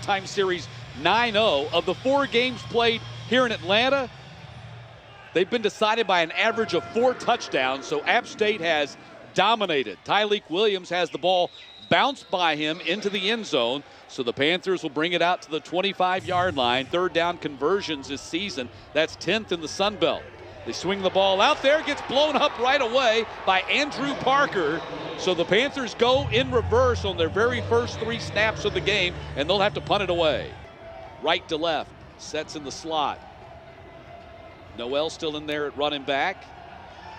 overtime series 9-0. Of the 4 games played here in Atlanta, they've been decided by an average of 4 touchdowns, so App State has dominated. Tyleik Williams has the ball bounced by him into the end zone, so the Panthers will bring it out to the 25-yard line. 3rd down conversions this season. That's 10th in the Sun Belt. They swing the ball out there, gets blown up right away by Andrew Parker. So the Panthers go in reverse on their very first 3 snaps of the game, and they'll have to punt it away. Right to left, sets in the slot. Noel still in there at running back.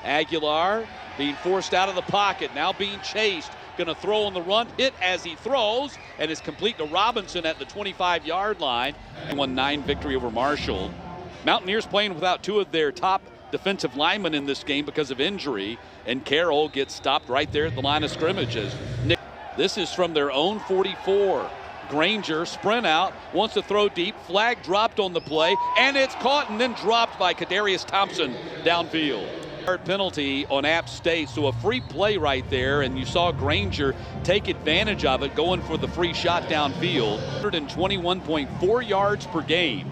Aguilar being forced out of the pocket, now being chased. Going to throw on the run, hit as he throws, and is complete to Robinson at the 25-yard line. 1-9 victory over Marshall. Mountaineers playing without 2 of their top defensive linemen in this game because of injury, and Carroll gets stopped right there at the line of scrimmages. This is from their own 44. Granger, sprint out, wants to throw deep, flag dropped on the play, and it's caught and then dropped by Kadarius Thompson downfield. Penalty on App State, so a free play right there, and you saw Granger take advantage of it, going for the free shot downfield. 121.4 yards per game.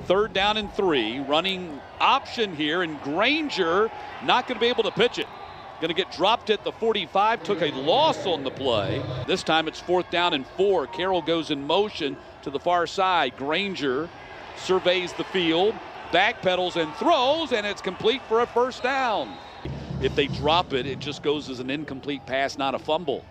3rd down and 3, running option here, and Granger not going to be able to pitch it. Going to get dropped at the 45, took a loss on the play. This time it's 4th down and 4. Carroll goes in motion to the far side. Granger surveys the field, backpedals and throws, and it's complete for a 1st down. If they drop it, it just goes as an incomplete pass, not a fumble.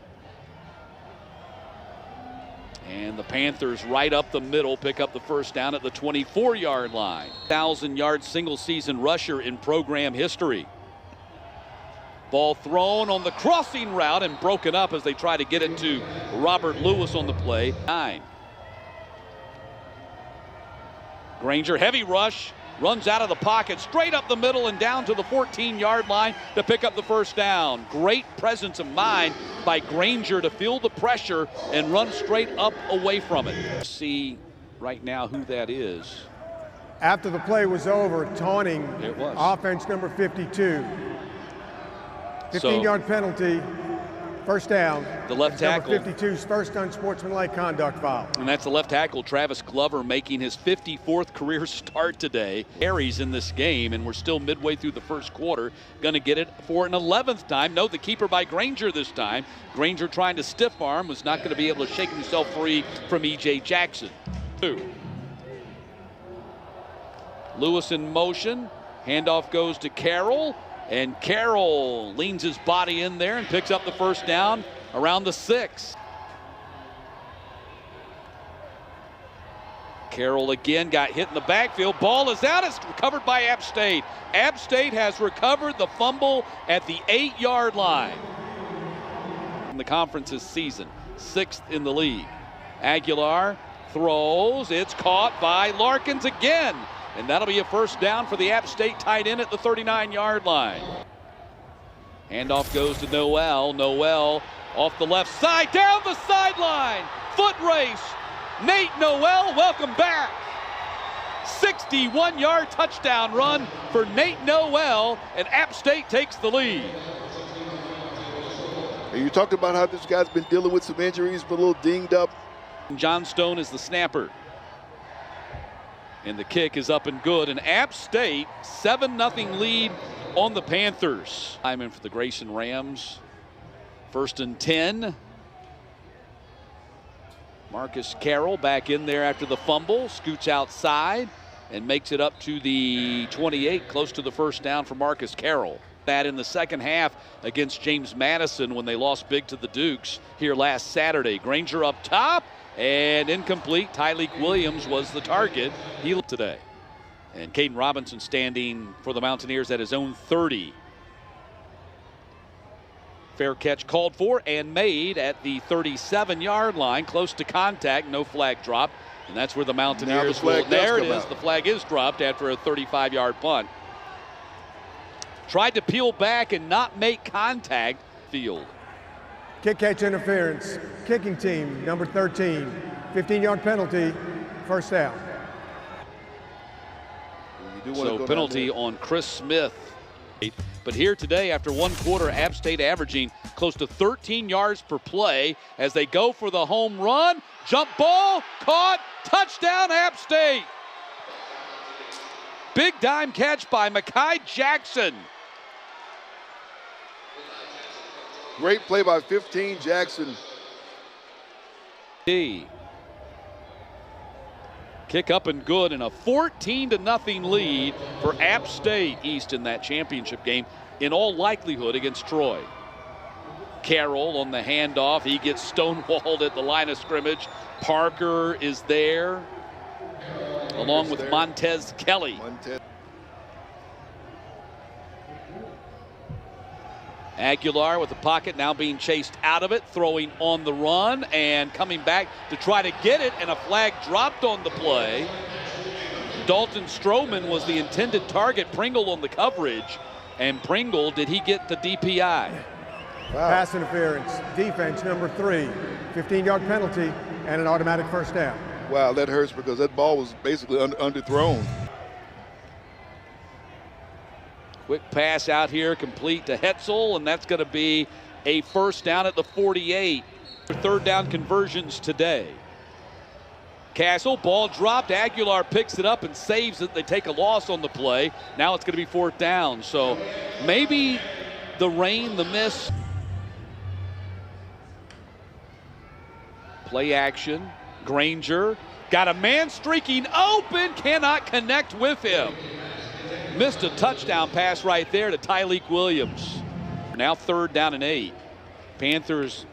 And the Panthers right up the middle pick up the 1st down at the 24-yard line. 1,000-yard single-season rusher in program history. Ball thrown on the crossing route and broken up as they try to get it to Robert Lewis on the play. 9. Granger, heavy rush, runs out of the pocket, straight up the middle and down to the 14-yard line to pick up the 1st down. Great presence of mind by Granger to feel the pressure and run straight up away from it. See right now who that is. After the play was over, taunting it was offense number 52. 15-yard penalty, 1st down. The left tackle. Number 52's first unsportsmanlike conduct foul. And that's the left tackle, Travis Glover, making his 54th career start today. Carries in this game, and we're still midway through the 1st quarter. Going to get it for an 11th time. No, the keeper by Granger this time. Granger trying to stiff arm, was not going to be able to shake himself free from E.J. Jackson. 2. Lewis in motion. Handoff goes to Carroll. And Carroll leans his body in there and picks up the 1st down around the 6. Carroll again got hit in the backfield. Ball is out. It's recovered by App State. App State has recovered the fumble at the 8-yard line. In the conference this season, 6th in the league. Aguilar throws. It's caught by Larkins again. And that'll be a 1st down for the App State tight end at the 39-yard line. Handoff goes to Noel. Noel off the left side, down the sideline. Foot race. Nate Noel, welcome back. 61-yard touchdown run for Nate Noel, and App State takes the lead. You talked about how this guy's been dealing with some injuries, but a little dinged up. John Stone is the snapper. And the kick is up and good. And App State, 7-0 lead on the Panthers. I'm in for the Grayson Rams. 1st and 10. Marcus Carroll back in there after the fumble. Scoots outside and makes it up to the 28, close to the 1st down for Marcus Carroll. That in the 2nd half against James Madison when they lost big to the Dukes here last Saturday. Granger up top. And incomplete. Tyleik Williams was the target. He looked today. And Caden Robinson standing for the Mountaineers at his own 30. Fair catch called for and made at the 37-yard line, close to contact, no flag drop. And that's where the Mountaineers will. There it is. The flag is dropped after a 35-yard punt. Tried to peel back and not make contact. Field. Kick catch interference. Kicking team, number 13. 15-yard penalty, 1st down. So penalty on Chris Smith. But here today, after 1 quarter, App State averaging close to 13 yards per play as they go for the home run. Jump ball, caught, Touchdown, App State. Big dime catch by Mekhi Jackson. Great play by 15, Jackson. Kick up and good, and a 14-0 lead for App State East in that championship game, in all likelihood against Troy. Carroll on the handoff. He gets stonewalled at the line of scrimmage. Parker is there, along with Montez Kelly. Aguilar with the pocket, now being chased out of it, throwing on the run and coming back to try to get it, and a flag dropped on the play. Dalton Stroman was the intended target. Pringle on the coverage, and Pringle, did he get the DPI? Wow. Pass interference, defense number 3, 15-yard penalty, and an automatic first down. Wow, that hurts because that ball was basically underthrown. Quick pass out here, complete to Hetzel, and that's going to be a first down at the 48. Third down conversions today. Castle, ball dropped. Aguilar picks it up and saves it. They take a loss on the play. Now it's going to be fourth down. So maybe the rain, the miss. Play action. Granger got a man streaking open, cannot connect with him. Missed a touchdown pass right there to Tyleek Williams. Now third down and 8. Panthers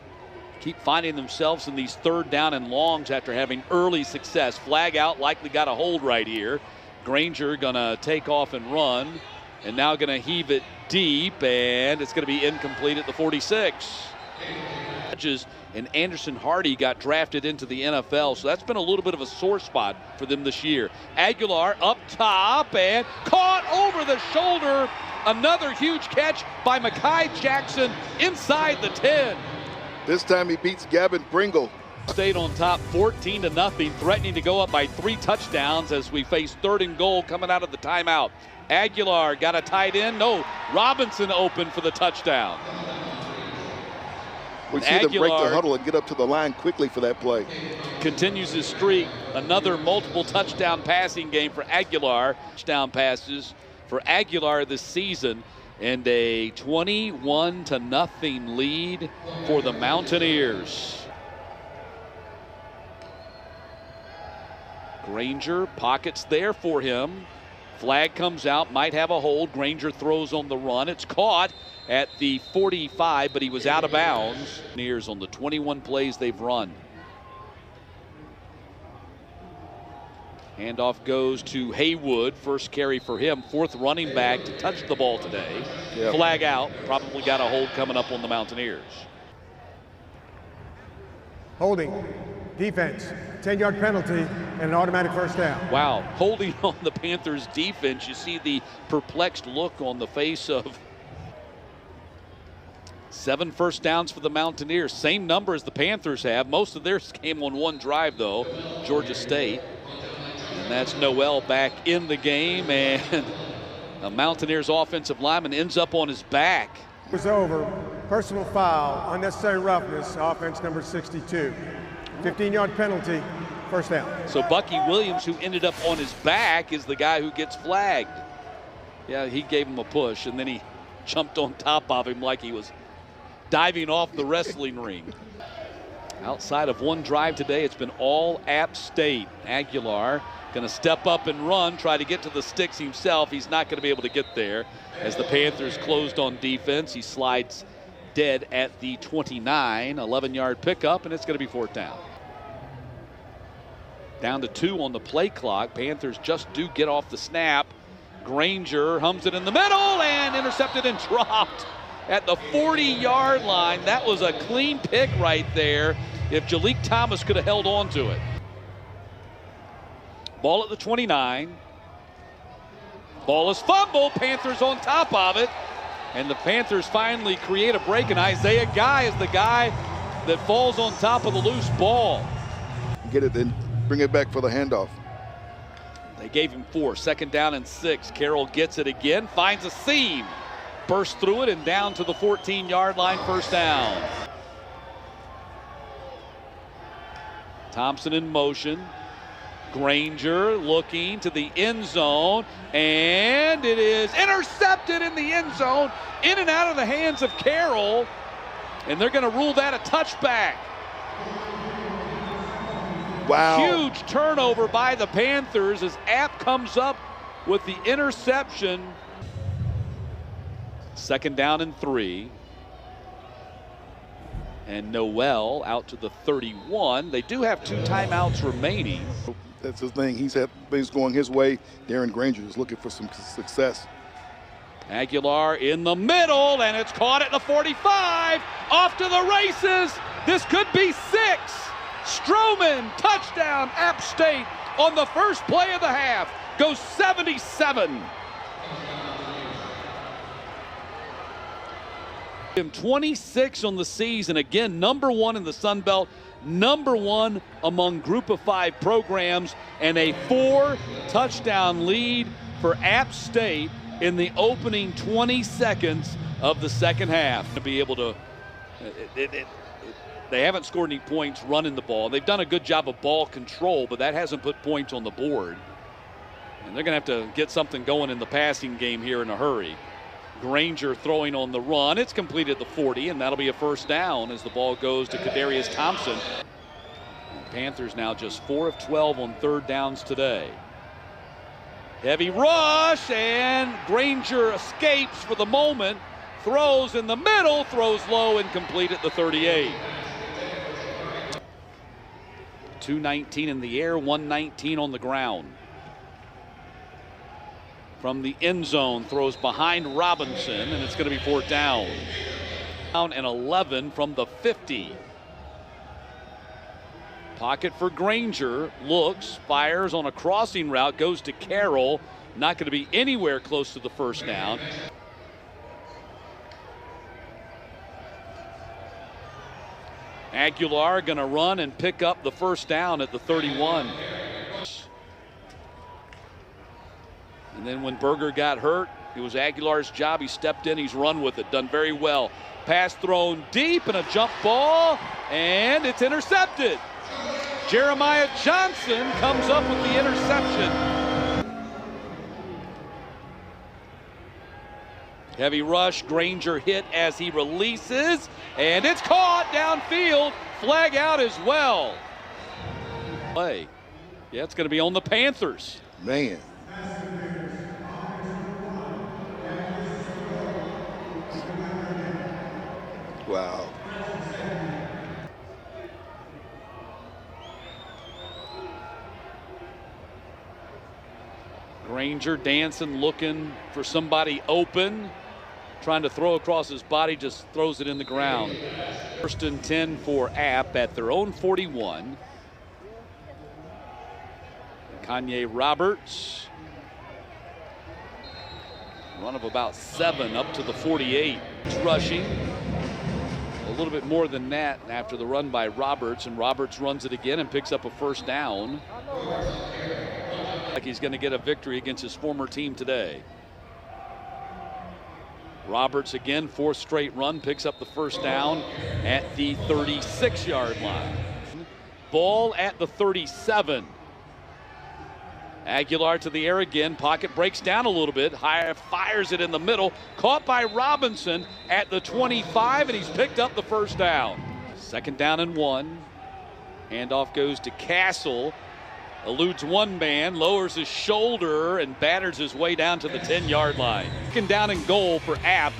keep finding themselves in these third down and longs after having early success. Flag out, likely got a hold right here. Granger gonna take off and run, and now gonna heave it deep, and it's gonna be incomplete at the 46. And Anderson Hardy got drafted into the NFL, so that's been a little bit of a sore spot for them this year. Aguilar up top and caught over the shoulder. Another huge catch by Mekhi Jackson inside the 10. This time he beats Gavin Pringle. State on top 14-0, threatening to go up by 3 touchdowns as we face third and goal coming out of the timeout. Aguilar got a tight end. No, Robinson open for the touchdown. We see them break the huddle and get up to the line quickly for that play. Continues his streak. Another multiple touchdown passing game for Aguilar. Touchdown passes for Aguilar this season, and a 21-0 lead for the Mountaineers. Granger, pockets there for him. Flag comes out, might have a hold. Granger throws on the run. It's caught at the 45, but he was out of bounds. Nears on the 21 plays they've run. Handoff goes to Haywood. First carry for him. Fourth running back to touch the ball today. Yep. Flag out. Probably got a hold coming up on the Mountaineers. Holding. Defense. 10-yard penalty and an automatic first down. Wow. Holding on the Panthers defense. You see the perplexed look on the face of 7 first downs for the Mountaineers. Same number as the Panthers have. Most of theirs came on one drive, though. Georgia State. And that's Noel back in the game. And a Mountaineers offensive lineman ends up on his back. It was over. Personal foul. Unnecessary roughness. Offense number 62. 15-yard penalty. First down. So Bucky Williams, who ended up on his back, is the guy who gets flagged. Yeah, he gave him a push, and then he jumped on top of him like he was diving off the wrestling ring. Outside of one drive today, it's been all App State. Aguilar going to step up and run, try to get to the sticks himself. He's not going to be able to get there as the Panthers closed on defense. He slides dead at the 29, 11-yard pickup, and it's going to be fourth down. Down to 2 on the play clock. Panthers just do get off the snap. Granger hums it in the middle and intercepted and dropped at the 40-yard line. That was a clean pick right there if Jalik Thomas could have held on to it. Ball at the 29. Ball is fumbled. Panthers on top of it. And the Panthers finally create a break, and Isaiah Guy is the guy that falls on top of the loose ball. Get it, then bring it back for the handoff. They gave him 4. Second down and 6. Carroll gets it again, finds a seam, bursts through it, and down to the 14-yard line, first down. Thompson in motion. Granger looking to the end zone, and it is intercepted in the end zone, in and out of the hands of Carroll, and they're going to rule that a touchback. Wow. Huge turnover by the Panthers as App comes up with the interception. 2nd down and 3. And Noel out to the 31. They do have 2 timeouts remaining. That's his thing. He's had things going his way. Darren Granger is looking for some success. Aguilar in the middle, and it's caught at the 45. Off to the races. This could be 6. Stroman, touchdown, App State on the first play of the half. Goes 77. 26 on the season. Again, #1 in the Sun Belt, #1 among Group of 5 programs, and a 4-touchdown lead for App State in the opening 20 seconds of the second half. To be able to, they haven't scored any points running the ball. They've done a good job of ball control, but that hasn't put points on the board. And they're going to have to get something going in the passing game here in a hurry. Granger throwing on the run. It's completed the 40, and that'll be a first down as the ball goes to Kadarius Thompson. Panthers now just 4 of 12 on 3rd downs today. Heavy rush, and Granger escapes for the moment. Throws in the middle, throws low, and complete at the 38. 219 in the air, 119 on the ground. From the end zone, throws behind Robinson, and it's going to be 4th down. Down and 11 from the 50. Pocket for Granger, looks, fires on a crossing route, goes to Carroll. Not going to be anywhere close to the first down. Aguilar going to run and pick up the first down at the 31. And then when Berger got hurt, it was Aguilar's job. He stepped in, he's run with it, done very well. Pass thrown deep and a jump ball, and it's intercepted. Jeremiah Johnson comes up with the interception. Heavy rush, Granger hit as he releases, and it's caught downfield. Flag out as well. Play. Yeah, it's going to be on the Panthers. Man. Wow. Granger dancing, looking for somebody open, trying to throw across his body, just throws it in the ground. 1st and 10 for App at their own 41. Kanye Roberts, run of about 7 up to the 48. Rushing a little bit more than that after the run by Roberts, and Roberts runs it again and picks up a first down. Like he's going to get a victory against his former team today. Roberts again, 4th straight run, picks up the first down at the 36-yard line. Ball at the 37. Aguilar to the air again. Pocket breaks down a little bit. Higher fires it in the middle. Caught by Robinson at the 25, and he's picked up the first down. 2nd down and 1. Handoff goes to Castle. Eludes one man, lowers his shoulder, and batters his way down to the 10-yard line. 2nd down and goal for App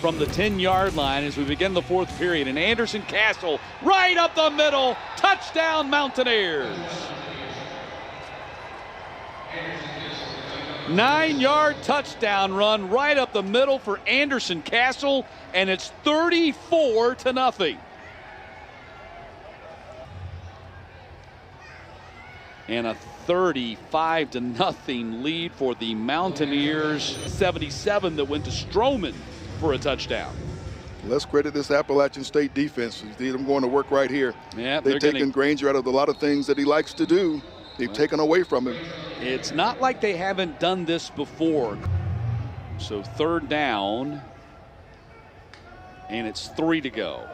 from the 10-yard line as we begin the 4th period. And Anderson Castle right up the middle. Touchdown Mountaineers. 9-yard touchdown run right up the middle for Anderson Castle, and it's 34-0. And a 35-0 lead for the Mountaineers. 77 that went to Stroman for a touchdown. Let's credit this Appalachian State defense. I'm going to work right here. Yeah, they've taken Granger out of a lot of things that he likes to do. They've taken away from him. It's not like they haven't done this before. So 3rd down, and it's 3 to go.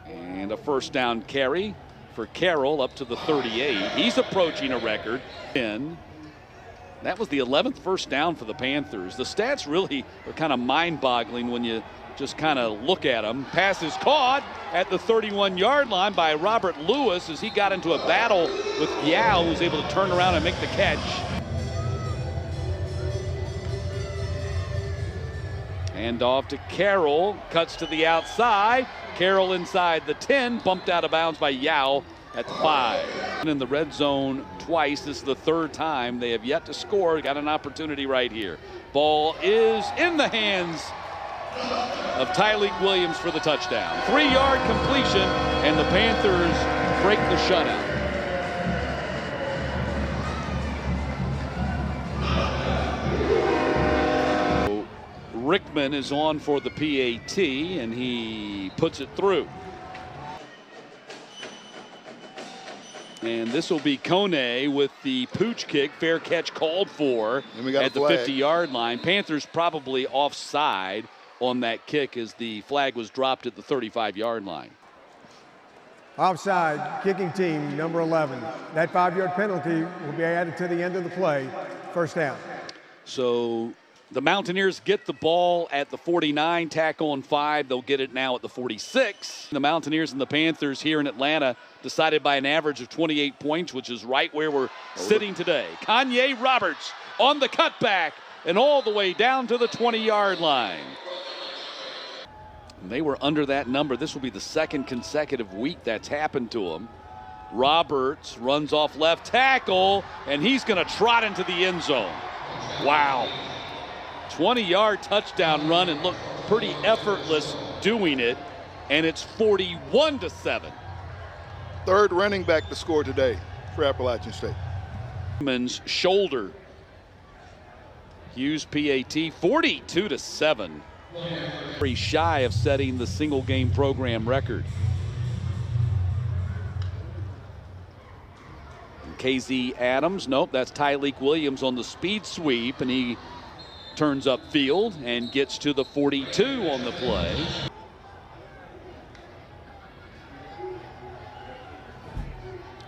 And a first down carry for Carroll up to the 38. He's approaching a record. That was the 11th first down for the Panthers. The stats really are kind of mind-boggling when you just kind of look at them. Pass is caught at the 31-yard line by Robert Lewis as he got into a battle with Yao, who's able to turn around and make the catch. Hand off to Carroll, cuts to the outside. Carroll inside the 10, bumped out of bounds by Yao at the 5. In the red zone twice. This is the third time they have yet to score. Got an opportunity right here. Ball is in the hands of Tyleik Williams for the touchdown. 3-yard completion, and the Panthers break the shutout. Rickman is on for the PAT, and he puts it through. And this will be Kone with the pooch kick. Fair catch called for at the 50-yard line. Panthers probably offside on that kick as the flag was dropped at the 35-yard line. Offside, kicking team, number 11. That 5-yard penalty will be added to the end of the play. First down. So the Mountaineers get the ball at the 49, tack on 5. They'll get it now at the 46. The Mountaineers and the Panthers here in Atlanta decided by an average of 28 points, which is right where we're sitting today. Kanye Roberts on the cutback and all the way down to the 20-yard line. They were under that number. This will be the second consecutive week that's happened to them. Roberts runs off left tackle, and he's going to trot into the end zone. Wow. 20-yard touchdown run, and look pretty effortless doing it, and it's 41-7. Third running back to score today for Appalachian State. Man's shoulder. Hughes PAT 42-7. Very shy of setting the single game program record. And KZ Adams, nope, that's Tyleik Williams on the speed sweep, and he turns upfield and gets to the 42 on the play.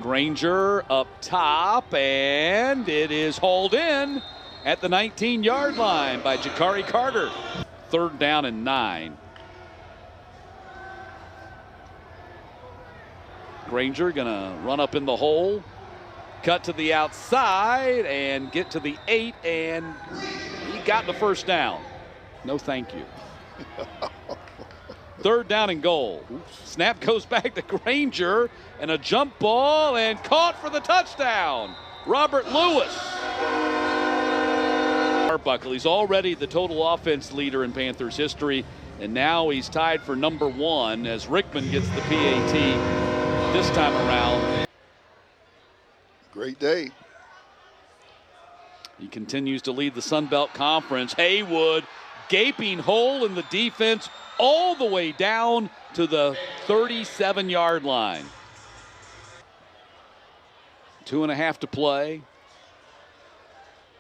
Granger up top, and it is hauled in at the 19-yard line by Jakari Carter. 3rd down and 9. Granger gonna run up in the hole, cut to the outside and get to the 8, and he got the first down. No thank you. 3rd down and goal. Snap goes back to Granger, and a jump ball, and caught for the touchdown. Robert Lewis. Arbuckle, he's already the total offense leader in Panthers history, and now he's tied for number 1 as Rickman gets the PAT this time around. Great day. He continues to lead the Sun Belt Conference. Haywood, gaping hole in the defense all the way down to the 37-yard line. 2.5 to play.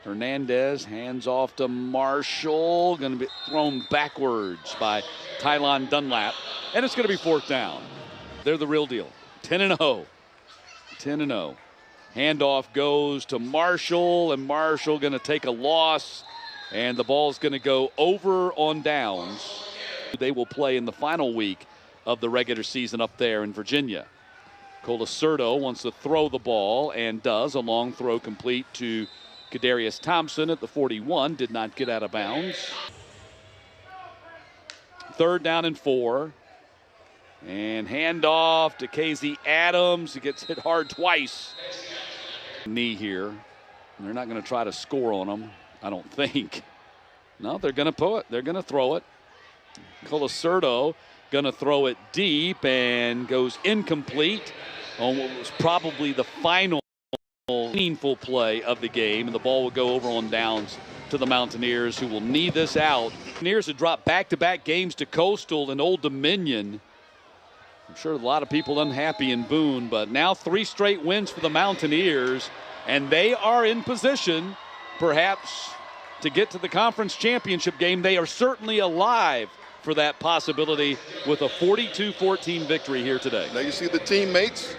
Hernandez hands off to Marshall. Going to be thrown backwards by Tylon Dunlap. And it's going to be 4th down. They're the real deal. 10-0. 10-0. Handoff goes to Marshall, and Marshall going to take a loss. And the ball's going to go over on downs. They will play in the final week of the regular season up there in Virginia. Colasurdo wants to throw the ball and does. A long throw complete to Kadarius Thompson at the 41. Did not get out of bounds. 3rd down and 4. And handoff to KZ Adams. He gets hit hard twice. Knee here. And they're not going to try to score on him, I don't think. No, they're going to pull it. They're going to throw it. Colasurdo going to throw it deep and goes incomplete on what was probably the final meaningful play of the game, and the ball will go over on downs to the Mountaineers, who will knee this out. Mountaineers have dropped back-to-back games to Coastal and Old Dominion. I'm sure a lot of people unhappy in Boone, but now 3 straight wins for the Mountaineers, and they are in position perhaps to get to the conference championship game. They are certainly alive for that possibility with a 42-14 victory here today. Now you see the teammates